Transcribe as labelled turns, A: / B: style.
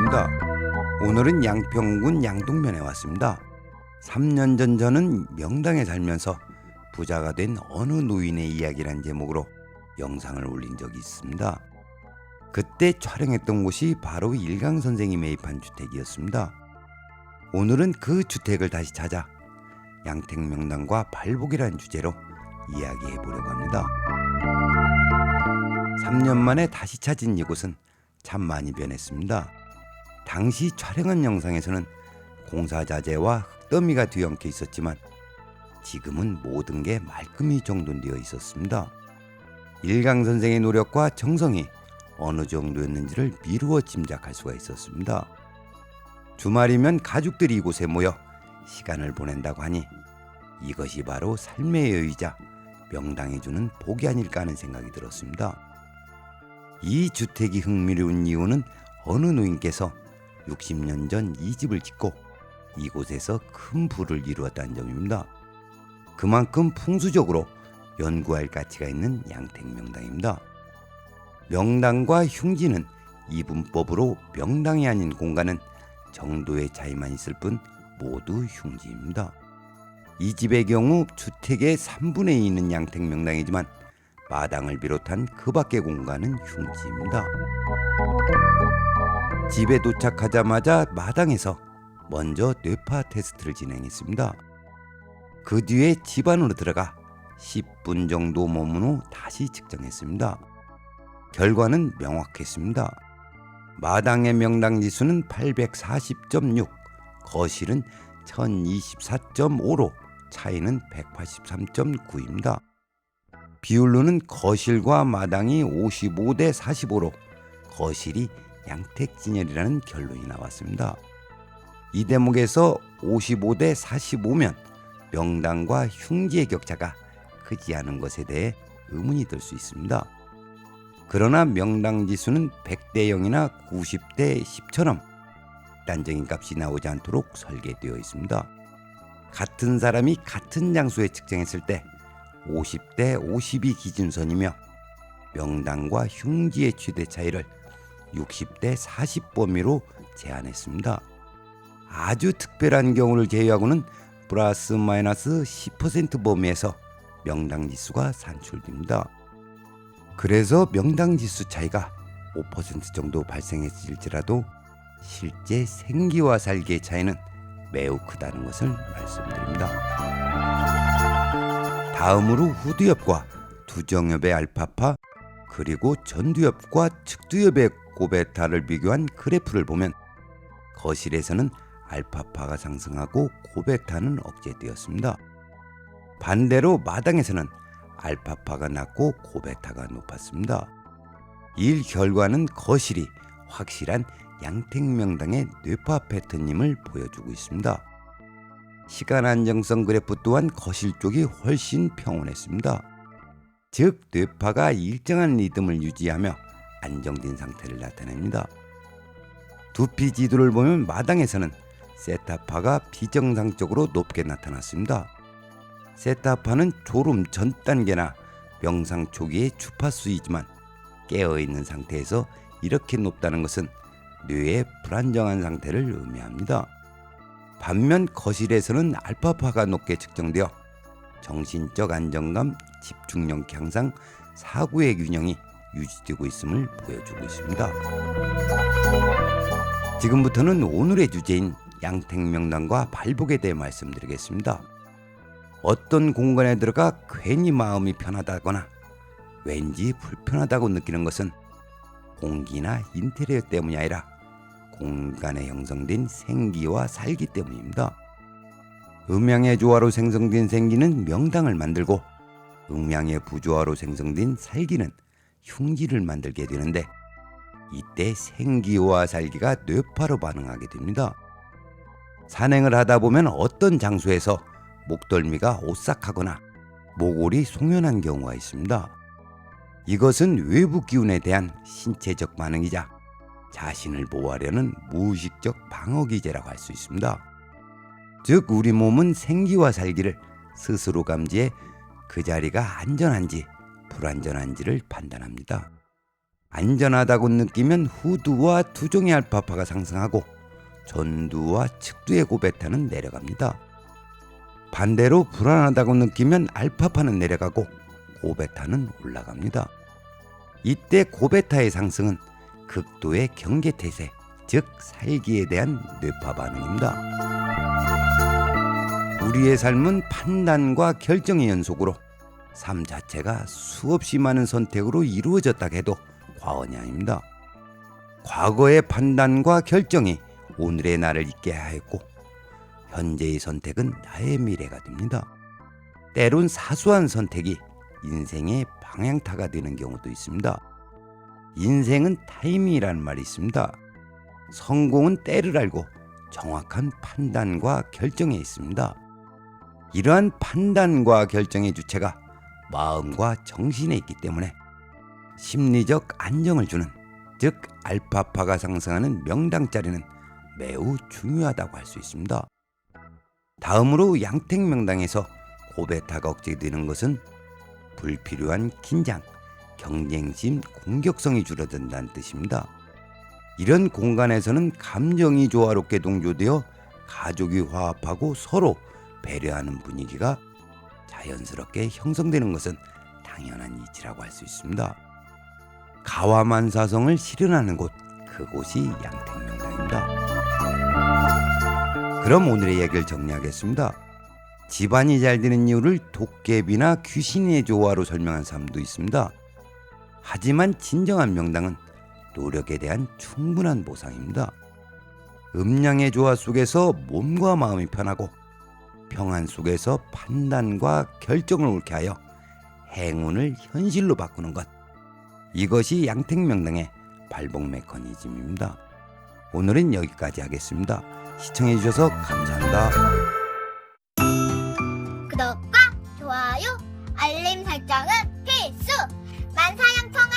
A: 안녕하십니까. 오늘은 양평군 양동면에 왔습니다. 3년 전 저는 명당에 살면서 부자가 된 어느 노인의 이야기란 제목으로 영상을 올린 적이 있습니다. 그때 촬영했던 곳이 바로 일강 선생이 매입한 주택이었습니다. 오늘은 그 주택을 다시 찾아 양택명당과 발복이라는 주제로 이야기해 보려고 합니다. 3년 만에 다시 찾은 이곳은 참 많이 변했습니다. 당시 촬영한 영상에서는 공사 자재와 흙더미가 뒤엉켜 있었지만 지금은 모든 게 말끔히 정돈되어 있었습니다. 일강 선생의 노력과 정성이 어느 정도였는지를 미루어 짐작할 수가 있었습니다. 주말이면 가족들이 이곳에 모여 시간을 보낸다고 하니 이것이 바로 삶의 여유이자 명당이 주는 복이 아닐까 하는 생각이 들었습니다. 이 주택이 흥미로운 이유는 어느 노인께서 60년 전 이 집을 짓고 이곳에서 큰 부를 이루었다는 점입니다. 그만큼 풍수적으로 연구할 가치가 있는 양택명당입니다. 명당과 흉지는 이분법으로 명당이 아닌 공간은 정도의 차이만 있을 뿐 모두 흉지입니다. 이 집의 경우 주택의 3분의 2는 양택명당이지만 마당을 비롯한 그 밖의 공간은 흉지입니다. 집에 도착하자마자 마당에서 먼저 뇌파 테스트를 진행했습니다. 그 뒤에 집 안으로 들어가 10분 정도 머문 후 다시 측정했습니다. 결과는 명확했습니다. 마당의 명당 지수는 840.6, 거실은 1024.5로 차이는 183.9입니다. 비율로는 거실과 마당이 55대 45로 거실이 양택진열이라는 결론이 나왔습니다. 이 대목에서 55대 45면 명당과 흉지의 격차가 크지 않은 것에 대해 의문이 들 수 있습니다. 그러나 명당 지수는 100대 0이나 90대 10처럼 단정인 값이 나오지 않도록 설계되어 있습니다. 같은 사람이 같은 장소에 측정했을 때 50대 50이 기준선이며 명당과 흉지의 최대 차이를 60대 40 범위로 제한했습니다. 아주 특별한 경우를 제외하고는 플러스 마이너스 10% 범위에서 명당 지수가 산출됩니다. 그래서 명당 지수 차이가 5% 정도 발생했을지라도 실제 생기와 살기의 차이는 매우 크다는 것을 말씀드립니다. 다음으로 후두엽과 두정엽의 알파파 그리고 전두엽과 측두엽의 고베타를 비교한 그래프를 보면 거실에서는 알파파가 상승하고 고베타는 억제되었습니다. 반대로 마당에서는 알파파가 낮고 고베타가 높았습니다. 이 결과는 거실이 확실한 양택명당의 뇌파 패턴임을 보여주고 있습니다. 시간 안정성 그래프 또한 거실 쪽이 훨씬 평온했습니다. 즉 뇌파가 일정한 리듬을 유지하며 안정된 상태를 나타냅니다. 두피 지도를 보면 마당에서는 세타파가 비정상적으로 높게 나타났습니다. 세타파는 졸음 전 단계나 명상 초기의 주파수이지만 깨어있는 상태에서 이렇게 높다는 것은 뇌의 불안정한 상태를 의미합니다. 반면 거실에서는 알파파가 높게 측정되어 정신적 안정감, 집중력 향상, 사고의 균형이 유지되고 있음을 보여주고 있습니다. 지금부터는 오늘의 주제인 양택명당과 발복에 대해 말씀드리겠습니다. 어떤 공간에 들어가 괜히 마음이 편하다거나 왠지 불편하다고 느끼는 것은 공기나 인테리어 때문이 아니라 공간에 형성된 생기와 살기 때문입니다. 음양의 조화로 생성된 생기는 명당을 만들고 음양의 부조화로 생성된 살기는 흉지를 만들게 되는데 이때 생기와 살기가 뇌파로 반응하게 됩니다. 산행을 하다 보면 어떤 장소에서 목덜미가 오싹하거나 모골이 송연한 경우가 있습니다. 이것은 외부 기운에 대한 신체적 반응이자 자신을 보호하려는 무의식적 방어기제라고 할 수 있습니다. 즉 우리 몸은 생기와 살기를 스스로 감지해 그 자리가 안전한지 불안전한지를 판단합니다. 안전하다고 느끼면 후두와 두종의 알파파가 상승하고 전두와 측두의 고베타는 내려갑니다. 반대로 불안하다고 느끼면 알파파는 내려가고 고베타는 올라갑니다. 이때 고베타의 상승은 극도의 경계태세, 즉 살기에 대한 뇌파 반응입니다. 우리의 삶은 판단과 결정의 연속으로 삶 자체가 수없이 많은 선택으로 이루어졌다 해도 과언이 아닙니다. 과거의 판단과 결정이 오늘의 나를 있게 하였고 현재의 선택은 나의 미래가 됩니다. 때론 사소한 선택이 인생의 방향타가 되는 경우도 있습니다. 인생은 타이밍이라는 말이 있습니다. 성공은 때를 알고 정확한 판단과 결정에 있습니다. 이러한 판단과 결정의 주체가 마음과 정신에 있기 때문에 심리적 안정을 주는, 즉 알파파가 상승하는 명당자리는 매우 중요하다고 할 수 있습니다. 다음으로 양택명당에서 고베타가 억제되는 것은 불필요한 긴장, 경쟁심, 공격성이 줄어든다는 뜻입니다. 이런 공간에서는 감정이 조화롭게 동조되어 가족이 화합하고 서로 배려하는 분위기가 자연스럽게 형성되는 것은 당연한 이치라고 할 수 있습니다. 가와만사성을 실현하는 곳, 그곳이 양택명당입니다. 그럼 오늘의 얘기를 정리하겠습니다. 집안이 잘 되는 이유를 도깨비나 귀신의 조화로 설명한 사람도 있습니다. 하지만 진정한 명당은 노력에 대한 충분한 보상입니다. 음양의 조화 속에서 몸과 마음이 편하고 평안 속에서 판단과 결정을 옳게 하여 행운을 현실로 바꾸는 것, 이것이 양택명당의 발복 메커니즘입니다. 오늘은 여기까지 하겠습니다. 시청해 주셔서 감사합니다.
B: 구독과 좋아요, 알림 설정은 필수! 만사형통한